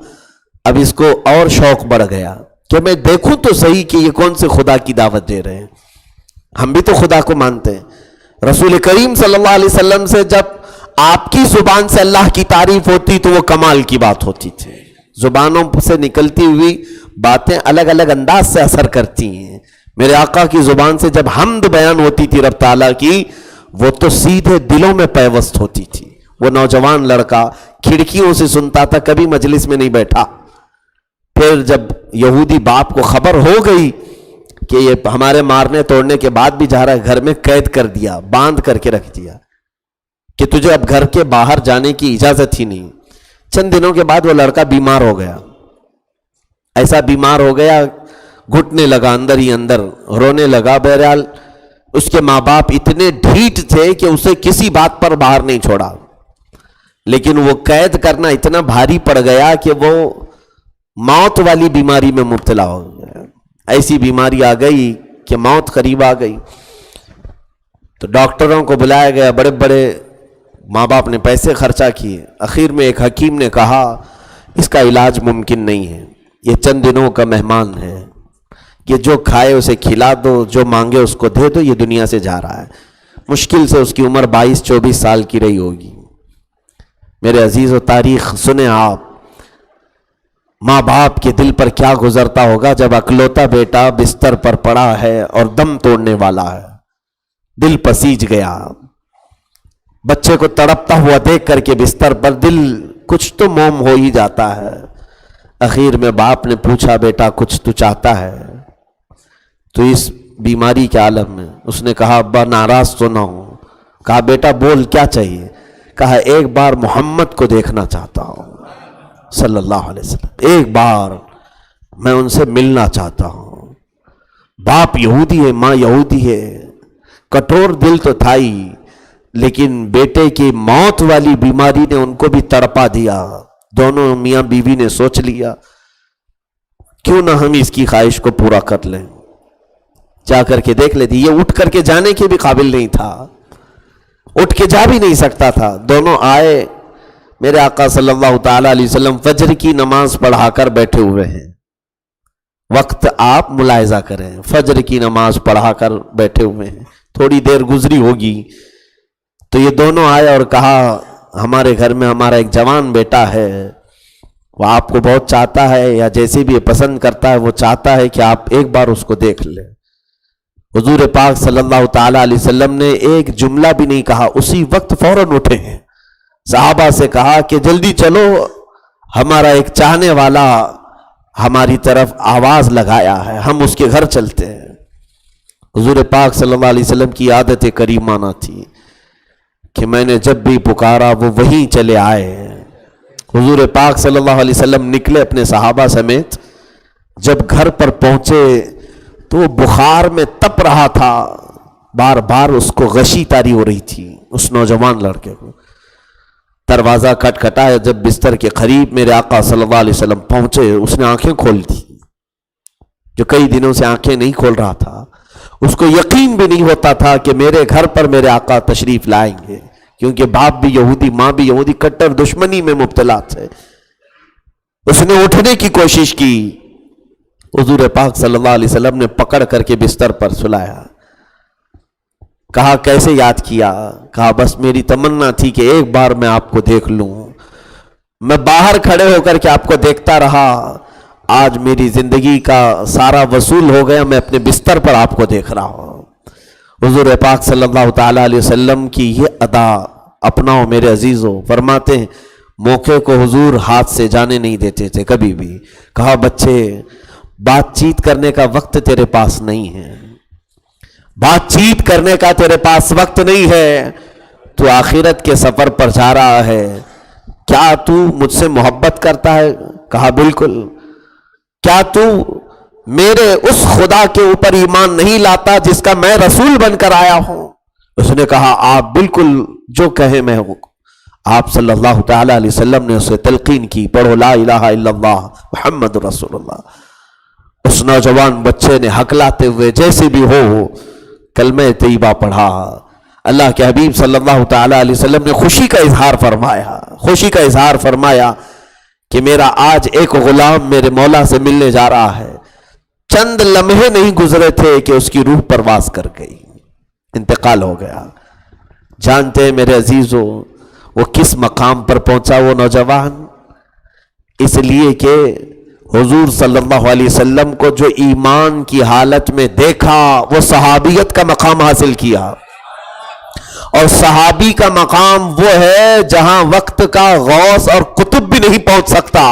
اب اس کو اور شوق بڑھ گیا کہ میں دیکھوں تو صحیح کہ یہ کون سے خدا کی دعوت دے رہے ہیں. ہم بھی تو خدا کو مانتے ہیں. رسول کریم صلی اللہ علیہ وسلم سے جب آپ کی زبان سے اللہ کی تعریف ہوتی تو وہ کمال کی بات ہوتی تھی. زبانوں سے نکلتی ہوئی باتیں الگ الگ انداز سے اثر کرتی ہیں. میرے آقا کی زبان سے جب حمد بیان ہوتی تھی رب تعالیٰ کی، وہ تو سیدھے دلوں میں پیوست ہوتی تھی. وہ نوجوان لڑکا کھڑکیوں سے سنتا تھا، کبھی مجلس میں نہیں بیٹھا. پھر جب یہودی باپ کو خبر ہو گئی کہ یہ ہمارے مارنے توڑنے کے بعد بھی جا رہا ہے، گھر میں قید کر دیا، باندھ کر کے رکھ دیا کہ تجھے اب گھر کے باہر جانے کی اجازت ہی نہیں. چند دنوں کے بعد وہ لڑکا بیمار ہو گیا. ایسا بیمار ہو گیا، گھٹنے لگا اندر ہی اندر، رونے لگا. بہرحال اس کے ماں باپ اتنے ڈھیٹ تھے کہ اسے کسی بات پر باہر نہیں چھوڑا. لیکن وہ قید کرنا اتنا بھاری پڑ گیا کہ وہ موت والی بیماری میں مبتلا ہو گیا. ایسی بیماری آ گئی کہ موت قریب آ گئی. تو ڈاکٹروں کو بلایا گیا، بڑے بڑے ماں باپ نے پیسے خرچہ کیے. آخر میں ایک حکیم نے کہا اس کا علاج ممکن نہیں ہے، یہ چند دنوں کا مہمان ہے، یہ جو کھائے اسے کھلا دو، جو مانگے اس کو دے دو، یہ دنیا سے جا رہا ہے. مشکل سے اس کی عمر 22-24 سال کی رہی ہوگی. میرے عزیز و تاریخ سنیں آپ، ماں باپ کے دل پر کیا گزرتا ہوگا جب اکلوتا بیٹا بستر پر پڑا ہے اور دم توڑنے والا ہے. دل پسیج گیا. بچے کو تڑپتا ہوا دیکھ کر کے بستر پر دل کچھ تو موم ہو ہی جاتا ہے. آخر میں باپ نے پوچھا بیٹا کچھ تو چاہتا ہے؟ تو اس بیماری کے عالم میں. اس نے کہا ابا ناراض تو نہ ہوں. کہا بیٹا بول کیا چاہیے. کہا ایک بار محمد کو دیکھنا چاہتا ہوں صلی اللہ علیہ وسلم, ایک بار میں ان سے ملنا چاہتا ہوں. باپ یہودی ہے, ماں یہودی ہے, کٹور دل تو تھا ہی, لیکن بیٹے کی موت والی بیماری نے ان کو بھی تڑپا دیا. دونوں میاں بیوی نے سوچ لیا کیوں نہ ہم اس کی خواہش کو پورا کر لیں, جا کر کے دیکھ لیتی. یہ اٹھ کر کے جانے کے بھی قابل نہیں تھا, اٹھ کے جا بھی نہیں سکتا تھا. دونوں آئے, میرے آقا صلی اللہ تعالی علیہ وسلم فجر کی نماز پڑھا کر بیٹھے ہوئے ہیں. وقت آپ ملاحظہ کریں, فجر کی نماز پڑھا کر بیٹھے ہوئے ہیں. تھوڑی دیر گزری ہوگی تو یہ دونوں آئے اور کہا ہمارے گھر میں ہمارا ایک جوان بیٹا ہے, وہ آپ کو بہت چاہتا ہے, یا جیسے بھی یہ پسند کرتا ہے وہ چاہتا ہے کہ آپ ایک بار اس کو دیکھ لیں. حضور پاک صلی اللہ تعالی علیہ وسلم نے ایک جملہ بھی نہیں کہا, اسی وقت فوراً اٹھے ہیں. صحابہ سے کہا کہ جلدی چلو, ہمارا ایک چاہنے والا ہماری طرف آواز لگایا ہے, ہم اس کے گھر چلتے ہیں. حضور پاک صلی اللہ علیہ وسلم کی عادت کریمانہ تھی کہ میں نے جب بھی پکارا وہ وہیں چلے آئے. حضور پاک صلی اللہ علیہ وسلم نکلے اپنے صحابہ سمیت. جب گھر پر پہنچے تو بخار میں تپ رہا تھا, بار بار اس کو غشی طاری ہو رہی تھی اس نوجوان لڑکے کو. دروازہ کھٹکھٹایا, جب بستر کے قریب میرے آقا صلی اللہ علیہ وسلم پہنچے, اس نے آنکھیں کھول دی. جو کئی دنوں سے آنکھیں نہیں کھول رہا تھا, اس کو یقین بھی نہیں ہوتا تھا کہ میرے گھر پر میرے آقا تشریف لائیں گے, کیونکہ باپ بھی یہودی ماں بھی یہودی, کٹر دشمنی میں مبتلا تھے. اس نے اٹھنے کی کوشش کی, حضور پاک صلی اللہ علیہ وسلم نے پکڑ کر کے بستر پر سلایا. کہا کیسے یاد کیا؟ کہا بس میری تمنا تھی کہ ایک بار میں آپ کو دیکھ لوں. میں باہر کھڑے ہو کر کے آپ کو دیکھتا رہا, آج میری زندگی کا سارا وصول ہو گیا, میں اپنے بستر پر آپ کو دیکھ رہا ہوں. حضور پاک صلی اللہ تعالی علیہ وسلم کی یہ ادا اپناؤ میرے عزیزوں. فرماتے ہیں موقع کو حضور ہاتھ سے جانے نہیں دیتے تھے کبھی بھی. کہا بچے بات چیت کرنے کا وقت تیرے پاس نہیں ہے, بات چیت کرنے کا تیرے پاس وقت نہیں ہے, تو آخرت کے سفر پر جا رہا ہے. کیا تو مجھ سے محبت کرتا ہے؟ کہا بالکل. کیا تو میرے اس خدا کے اوپر ایمان نہیں لاتا جس کا میں رسول بن کر آیا ہوں؟ اس نے کہا آپ بالکل جو کہیں میں ہوں. آپ صلی اللہ تعالی علیہ وسلم نے اسے تلقین کی, پڑھو لا الہ الا اللہ محمد رسول اللہ. اس نوجوان بچے نے ہکلاتے ہوئے جیسے بھی ہو کلمہ طیبہ پڑھا. اللہ کے حبیب صلی اللہ تعالی علیہ وسلم نے خوشی کا اظہار فرمایا کہ میرا آج ایک غلام میرے مولا سے ملنے جا رہا ہے. چند لمحے نہیں گزرے تھے کہ اس کی روح پرواز کر گئی, انتقال ہو گیا. جانتے ہیں میرے عزیزوں وہ کس مقام پر پہنچا وہ نوجوان؟ اس لیے کہ حضور صلی اللہ علیہ وسلم کو جو ایمان کی حالت میں دیکھا وہ صحابیت کا مقام حاصل کیا. اور صحابی کا مقام وہ ہے جہاں وقت کا غوث اور قطب بھی نہیں پہنچ سکتا,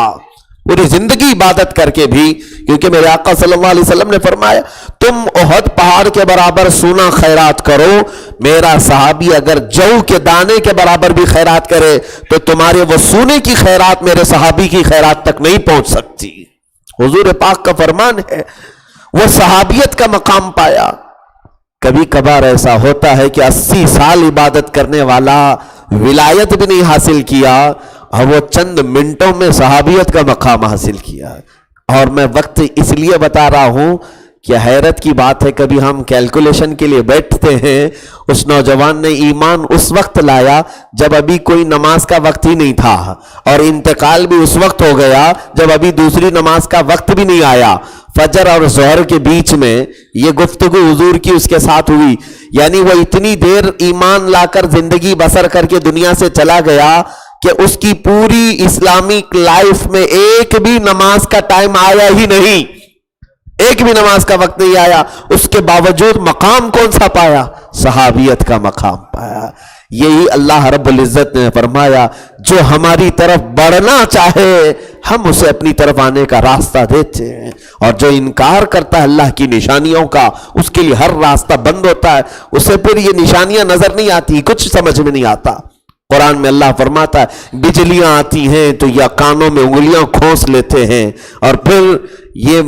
پوری زندگی عبادت کر کے بھی. کیونکہ میرے آقا صلی اللہ علیہ وسلم نے فرمایا تم احد پہاڑ کے برابر سونا خیرات کرو, میرا صحابی اگر جو کے دانے کے برابر بھی خیرات کرے تو تمہارے وہ سونے کی خیرات میرے صحابی کی خیرات تک نہیں پہنچ سکتی. حضور پاک کا فرمان ہے وہ صحابیت کا مقام پایا. کبھی کبھار ایسا ہوتا ہے کہ 80 سال عبادت کرنے والا ولایت بھی نہیں حاصل کیا اور وہ چند منٹوں میں صحابیت کا مقام حاصل کیا. اور میں وقت اس لیے بتا رہا ہوں کہ حیرت کی بات ہے, کبھی ہم کیلکولیشن کے لیے بیٹھتے ہیں. اس نوجوان نے ایمان اس وقت لایا جب ابھی کوئی نماز کا وقت ہی نہیں تھا, اور انتقال بھی اس وقت ہو گیا جب ابھی دوسری نماز کا وقت بھی نہیں آیا. فجر اور ظہر کے بیچ میں یہ گفتگو حضور کی اس کے ساتھ ہوئی. یعنی وہ اتنی دیر ایمان لا کر زندگی بسر کر کے دنیا سے چلا گیا کہ اس کی پوری اسلامک لائف میں ایک بھی نماز کا ٹائم آیا ہی نہیں, ایک بھی نماز کا وقت نہیں آیا. اس کے باوجود مقام کون سا پایا؟ صحابیت کا مقام پایا. یہی اللہ رب العزت نے فرمایا جو ہماری طرف بڑھنا چاہے ہم اسے اپنی طرف آنے کا راستہ دیتے ہیں، اور جو انکار کرتا ہے اللہ کی نشانیوں کا اس کے لیے ہر راستہ بند ہوتا ہے، اسے پھر یہ نشانیاں نظر نہیں آتی، کچھ سمجھ میں نہیں آتا۔ قرآن میں اللہ فرماتا ہے بجلیاں آتی ہیں تو یا کانوں میں انگلیاں کھوس لیتے ہیں اور پھر یہ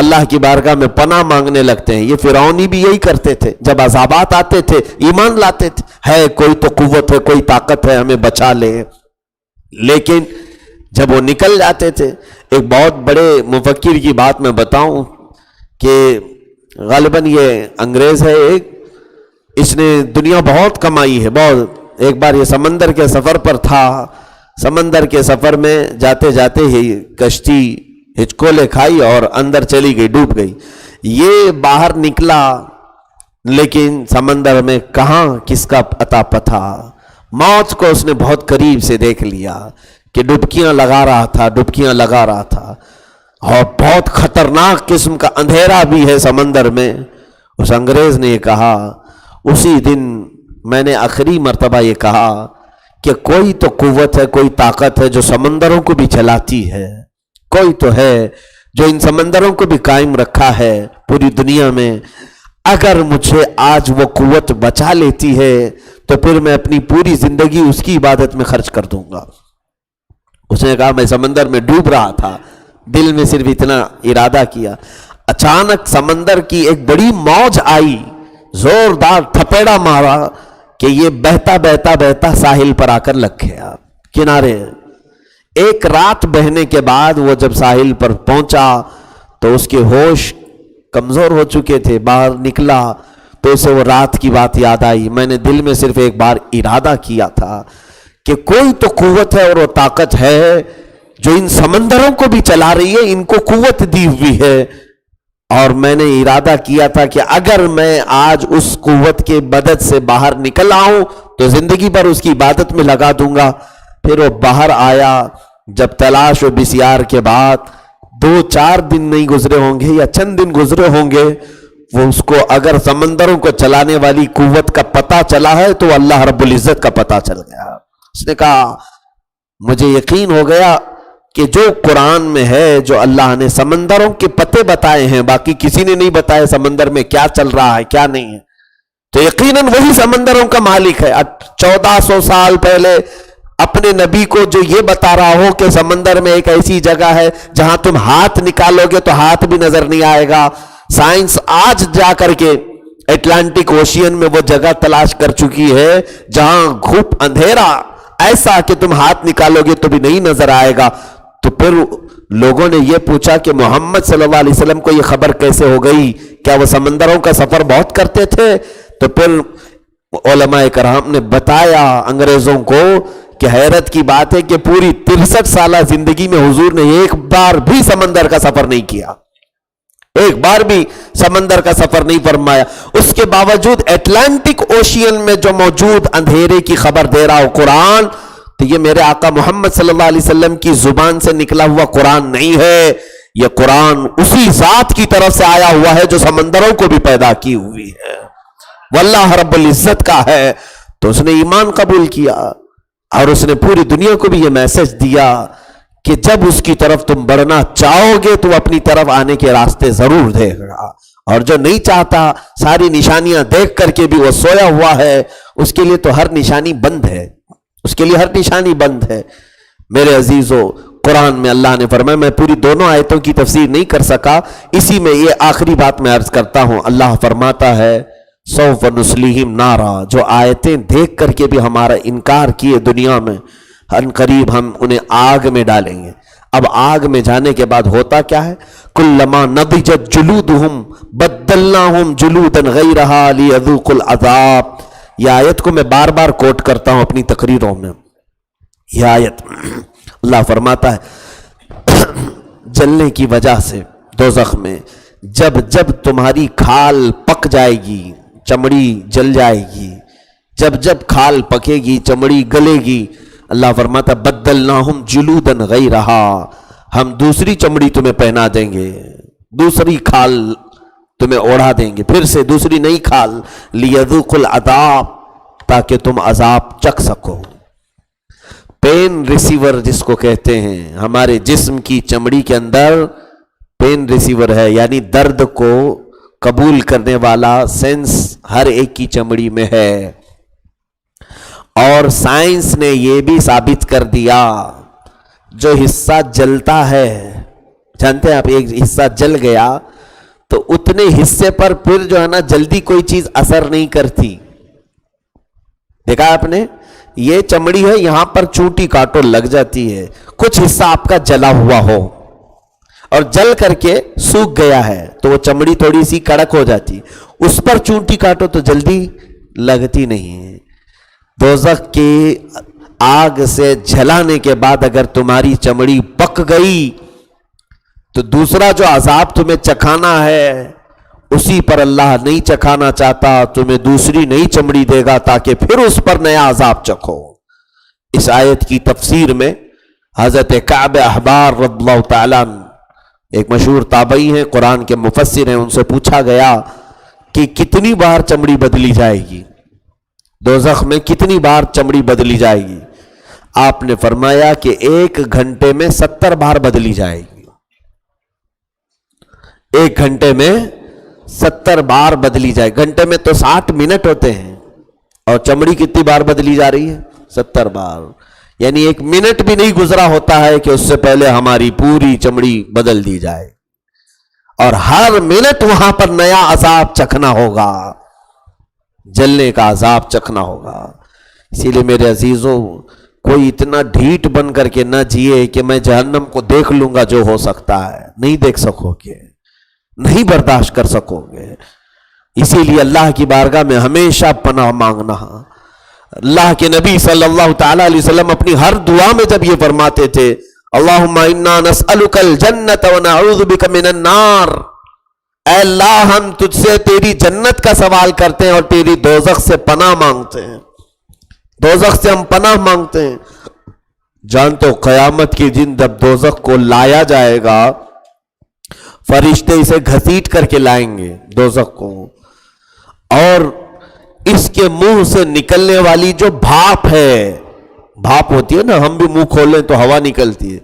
اللہ کی بارگاہ میں پناہ مانگنے لگتے ہیں۔ یہ فرعونی بھی یہی کرتے تھے، جب عذابات آتے تھے ایمان لاتے تھے، ہے کوئی تو قوت ہے، کوئی طاقت ہے، ہمیں بچا لے، لیکن جب وہ نکل جاتے تھے۔ ایک بہت بڑے مفکر کی بات میں بتاؤں کہ غالباً یہ انگریز ہے ایک، اس نے دنیا بہت کمائی ہے، بہت۔ ایک بار یہ سمندر کے سفر پر تھا، سمندر کے سفر میں جاتے جاتے ہی کشتی ہچکولے کھائی اور اندر چلی گئی، ڈوب گئی۔ یہ باہر نکلا لیکن سمندر میں کہاں کس کا عطا پتہ، موت کو اس نے بہت قریب سے دیکھ لیا کہ ڈبکیاں لگا رہا تھا اور بہت خطرناک قسم کا اندھیرا بھی ہے سمندر میں۔ اس انگریز نے یہ کہا، اسی دن میں نے آخری مرتبہ یہ کہا کہ کوئی تو قوت ہے، کوئی طاقت ہے جو سمندروں کو بھی چلاتی ہے، کوئی تو ہے جو ان سمندروں کو بھی قائم رکھا ہے پوری دنیا میں۔ اگر مجھے آج وہ قوت بچا لیتی ہے تو پھر میں اپنی پوری زندگی اس کی عبادت میں خرچ کر دوں گا۔ اس نے کہا میں سمندر میں ڈوب رہا تھا، دل میں صرف اتنا ارادہ کیا، اچانک سمندر کی ایک بڑی موج آئی، زوردار تھپیڑا مارا کہ یہ بہتا بہتا بہتا ساحل پر آ کر لگ گیا کنارے۔ ایک رات بہنے کے بعد وہ جب ساحل پر پہنچا تو اس کے ہوش کمزور ہو چکے تھے، باہر نکلا تو اسے وہ رات کی بات یاد آئی، میں نے دل میں صرف ایک بار ارادہ کیا تھا کہ کوئی تو قوت ہے اور وہ طاقت ہے جو ان سمندروں کو بھی چلا رہی ہے، ان کو قوت دی ہوئی ہے، اور میں نے ارادہ کیا تھا کہ اگر میں آج اس قوت کے مدد سے باہر نکل آؤں تو زندگی بھر اس کی عبادت میں لگا دوں گا۔ پھر وہ باہر آیا، جب تلاش و بسیار کے بعد 2-4 دن نہیں گزرے ہوں گے یا چند دن گزرے ہوں گے، وہ اس کو اگر سمندروں کو چلانے والی قوت کا پتہ چلا ہے تو اللہ رب العزت کا پتہ چل گیا۔ اس نے کہا مجھے یقین ہو گیا کہ جو قرآن میں ہے، جو اللہ نے سمندروں کے پتے بتائے ہیں، باقی کسی نے نہیں بتایا سمندر میں کیا چل رہا ہے کیا نہیں ہے، تو یقیناً وہی سمندروں کا مالک ہے۔ 1400 سال پہلے اپنے نبی کو جو یہ بتا رہا ہو کہ سمندر میں ایک ایسی جگہ ہے جہاں تم ہاتھ نکالو گے تو ہاتھ بھی نظر نہیں آئے گا، سائنس آج جا کر کے اٹلانٹک اوشین میں وہ جگہ تلاش کر چکی ہے جہاں خوب اندھیرا ایسا کہ تم ہاتھ نکالو گے تو بھی نہیں نظر آئے گا۔ تو پھر لوگوں نے یہ پوچھا کہ محمد صلی اللہ علیہ وسلم کو یہ خبر کیسے ہو گئی، کیا وہ سمندروں کا سفر بہت کرتے تھے؟ تو پھر علماء کرام نے بتایا انگریزوں کو کہ حیرت کی بات ہے کہ پوری 63 سالہ زندگی میں حضور نے ایک بار بھی سمندر کا سفر نہیں کیا، ایک بار بھی سمندر کا سفر نہیں فرمایا، اس کے باوجود اٹلانٹک اوشین میں جو موجود اندھیرے کی خبر دے رہا ہو قرآن، تو یہ میرے آقا محمد صلی اللہ علیہ وسلم کی زبان سے نکلا ہوا قرآن نہیں ہے، یہ قرآن اسی ذات کی طرف سے آیا ہوا ہے جو سمندروں کو بھی پیدا کی ہوئی ہے، واللہ رب العزت کا ہے۔ تو اس نے ایمان قبول کیا اور اس نے پوری دنیا کو بھی یہ میسج دیا کہ جب اس کی طرف تم بڑھنا چاہو گے تو اپنی طرف آنے کے راستے ضرور دے گا، اور جو نہیں چاہتا ساری نشانیاں دیکھ کر کے بھی وہ سویا ہوا ہے، اس کے لیے تو ہر نشانی بند ہے، اس کے لیے ہر نشانی بند ہے۔ میرے عزیزو، قرآن میں اللہ نے فرمایا، میں پوری دونوں آیتوں کی تفسیر نہیں کر سکا، اسی میں یہ آخری بات میں عرض کرتا ہوں۔ اللہ فرماتا ہے سوف نصلیہم نارا، جو آیتیں دیکھ کر کے بھی ہمارا انکار کیے دنیا میں، ان قریب ہم انہیں آگ میں ڈالیں گے۔ اب آگ میں جانے کے بعد ہوتا کیا ہے؟ کلما نضجت جلودہم بدلناہم جلودا غیرہا لیذوقوا العذاب۔ یہ آیت کو میں بار بار کوٹ کرتا ہوں اپنی تقریروں میں۔ یہ آیت اللہ فرماتا ہے جلنے کی وجہ سے دوزخ میں جب جب تمہاری کھال پک جائے گی، چمڑی جل جائے گی، جب جب کھال پکے گی چمڑی گلے گی، اللہ فرماتا بدلناہم جلودا غیرہا، ہم دوسری چمڑی تمہیں پہنا دیں گے، دوسری کھال تمہیں اوڑھا دیں گے، پھر سے دوسری نئی کھال، لیذوقوا العذاب، تاکہ تم عذاب چکھ سکو۔ پین ریسیور جس کو کہتے ہیں، ہمارے جسم کی چمڑی کے اندر پین ریسیور ہے، یعنی درد کو قبول کرنے والا سینس ہر ایک کی چمڑی میں ہے۔ اور سائنس نے یہ بھی ثابت کر دیا، جو حصہ جلتا ہے، جانتے ہیں آپ، ایک حصہ جل گیا تو اتنے حصے پر پھر جو ہے نا جلدی کوئی چیز اثر نہیں کرتی۔ دیکھا آپ نے، یہ چمڑی ہے، یہاں پر چونٹی کاٹو لگ جاتی ہے، کچھ حصہ آپ کا جلا ہوا ہو اور جل کر کے سوکھ گیا ہے تو وہ چمڑی تھوڑی سی کڑک ہو جاتی، اس پر چونٹی کاٹو تو جلدی لگتی نہیں ہے۔ دوزخ کی آگ سے جلانے کے بعد اگر تمہاری چمڑی پک گئی تو دوسرا جو عذاب تمہیں چکھانا ہے اسی پر اللہ نہیں چکھانا چاہتا، تمہیں دوسری نئی چمڑی دے گا تاکہ پھر اس پر نیا عذاب چکھو۔ اس آیت کی تفسیر میں حضرت کعب احبار رضی اللہ تعالیٰ عنہ، ایک مشہور تابعی ہیں، قرآن کے مفسر ہیں، ان سے پوچھا گیا کہ کتنی بار چمڑی بدلی جائے گی، دوزخ میں کتنی بار چمڑی بدلی جائے گی؟ آپ نے فرمایا کہ 1 گھنٹے میں 70 بار بدلی جائے گی۔ 1 گھنٹے میں 70 بار بدلی جائے، گھنٹے میں تو 60 منٹ ہوتے ہیں، اور چمڑی کتنی بار بدلی جا رہی ہے؟ 70 بار، یعنی 1 منٹ بھی نہیں گزرا ہوتا ہے کہ اس سے پہلے ہماری پوری چمڑی بدل دی جائے، اور ہر منٹ وہاں پر نیا عذاب چکھنا ہوگا، جلنے کا عذاب چکھنا ہوگا۔ اسی لیے میرے عزیزوں، کوئی اتنا ڈھیٹ بن کر کے نہ جیے کہ میں جہنم کو دیکھ لوں گا جو ہو سکتا ہے، نہیں دیکھ سکو گے، نہیں برداشت کر سکو گے۔ اسی لیے اللہ کی بارگاہ میں ہمیشہ پناہ مانگنا۔ اللہ کے نبی صلی اللہ تعالی علیہ وسلم اپنی ہر دعا میں جب یہ فرماتے تھے، اللہم انا نسألک الجنت ونعوذ بک من النار، اے اللہ ہم تجھ سے تیری جنت کا سوال کرتے ہیں اور تیری دوزخ سے پناہ مانگتے ہیں، دوزخ سے ہم پناہ مانگتے ہیں۔ جانتے ہو قیامت کے دن جب دوزخ کو لایا جائے گا، فرشتے اسے گھسیٹ کر کے لائیں گے دوزخ کو، اور اس کے منہ سے نکلنے والی جو بھاپ ہے، بھاپ ہوتی ہے نا، ہم بھی منہ کھولیں تو ہوا نکلتی ہے،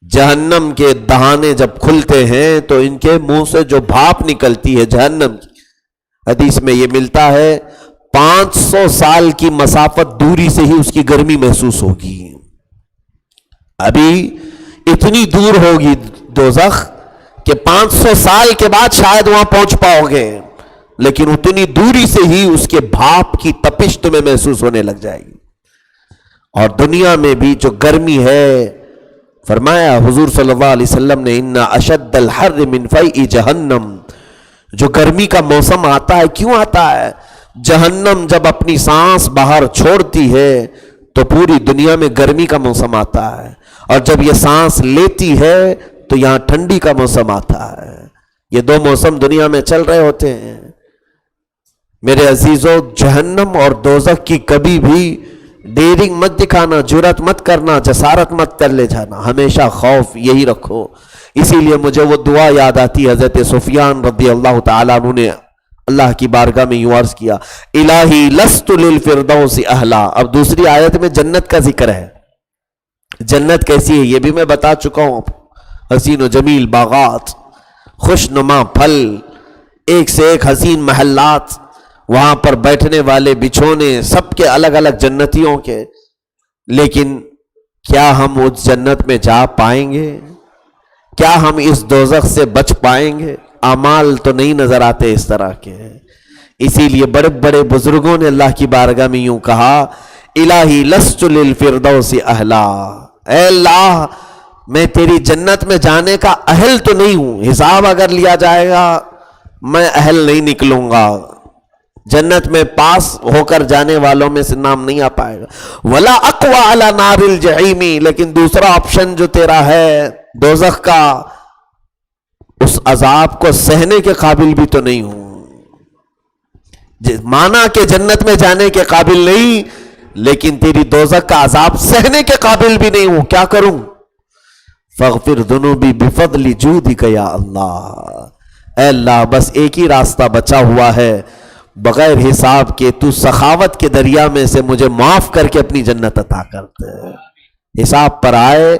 جہنم کے دہانے جب کھلتے ہیں تو ان کے منہ سے جو بھاپ نکلتی ہے جہنم کی، حدیث میں یہ ملتا ہے 500 سال کی مسافت دوری سے ہی اس کی گرمی محسوس ہوگی۔ ابھی اتنی دور ہوگی دوزخ کہ 500 سال کے بعد شاید وہاں پہنچ پاؤ گے، لیکن اتنی دوری سے ہی اس کے بھاپ کی تپش تمہیں محسوس ہونے لگ جائے گی۔ اور دنیا میں بھی جو گرمی ہے، فرمایا حضور صلی اللہ علیہ وسلم نے، ان اشد الحر من فیء جہنم، جو گرمی کا موسم آتا ہے، کیوں آتا ہے؟ جہنم جب اپنی سانس باہر چھوڑتی ہے تو پوری دنیا میں گرمی کا موسم آتا ہے، اور جب یہ سانس لیتی ہے تو یہاں ٹھنڈی کا موسم آتا ہے۔ یہ 2 موسم دنیا میں چل رہے ہوتے ہیں۔ میرے عزیزوں، جہنم اور دوزخ کی کبھی بھی ڈیرنگ مت دکھانا، جرات مت کرنا، جسارت مت کر لے جانا، ہمیشہ خوف یہی رکھو۔ اسی لیے مجھے وہ دعا یاد آتی، حضرت سفیان رضی اللہ تعالیٰ عنہ نے اللہ کی بارگاہ میں یوں عرض کیا، الہی لست للفردوس اہلا۔ اب دوسری آیت میں جنت کا ذکر ہے، جنت کیسی ہے یہ بھی میں بتا چکا ہوں، حسین و جمیل باغات، خوش نما پھل، ایک سے ایک حسین محلات، وہاں پر بیٹھنے والے بچھونے سب کے الگ الگ جنتیوں کے، لیکن کیا ہم اس جنت میں جا پائیں گے؟ کیا ہم اس دوزخ سے بچ پائیں گے؟ اعمال تو نہیں نظر آتے اس طرح کے۔ اسی لیے بڑے بڑے بزرگوں نے اللہ کی بارگاہ میں یوں کہا، الہی لست للفردوس اہلا، اے اللہ میں تیری جنت میں جانے کا اہل تو نہیں ہوں، حساب اگر لیا جائے گا میں اہل نہیں نکلوں گا، جنت میں پاس ہو کر جانے والوں میں سے نام نہیں آ پائے گا۔ ولا اقوی علی نار الجحیم، لیکن دوسرا آپشن جو تیرا ہے دوزخ کا، اس عذاب کو سہنے کے قابل بھی تو نہیں ہوں، مانا کہ جنت میں جانے کے قابل نہیں، لیکن تیری دوزخ کا عذاب سہنے کے قابل بھی نہیں ہوں، کیا کروں؟ فاغفر ذنوبی بفضل جودک یا اللہ، اے اللہ بس ایک ہی راستہ بچا ہوا ہے، بغیر حساب کے تو سخاوت کے دریا میں سے مجھے معاف کر کے اپنی جنت عطا کرتے ہیں۔ حساب پر آئے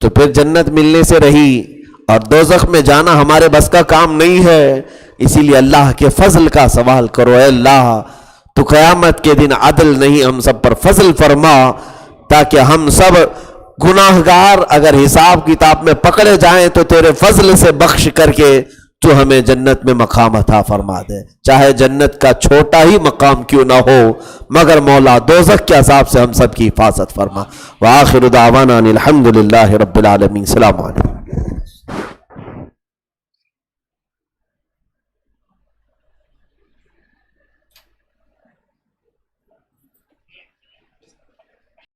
تو پھر جنت ملنے سے رہی، اور دوزخ میں جانا ہمارے بس کا کام نہیں ہے۔ اسی لیے اللہ کے فضل کا سوال کرو، اے اللہ تو قیامت کے دن عدل نہیں، ہم سب پر فضل فرما، تاکہ ہم سب گناہگار اگر حساب کتاب میں پکڑے جائیں تو تیرے فضل سے بخش کر کے تو ہمیں جنت میں مقام عطا فرما دے، چاہے جنت کا چھوٹا ہی مقام کیوں نہ ہو، مگر مولا دوزخ کے عذاب سے ہم سب کی حفاظت فرما۔ وآخر دعوانا الحمدللہ رب العالمین۔ السلام علیکم۔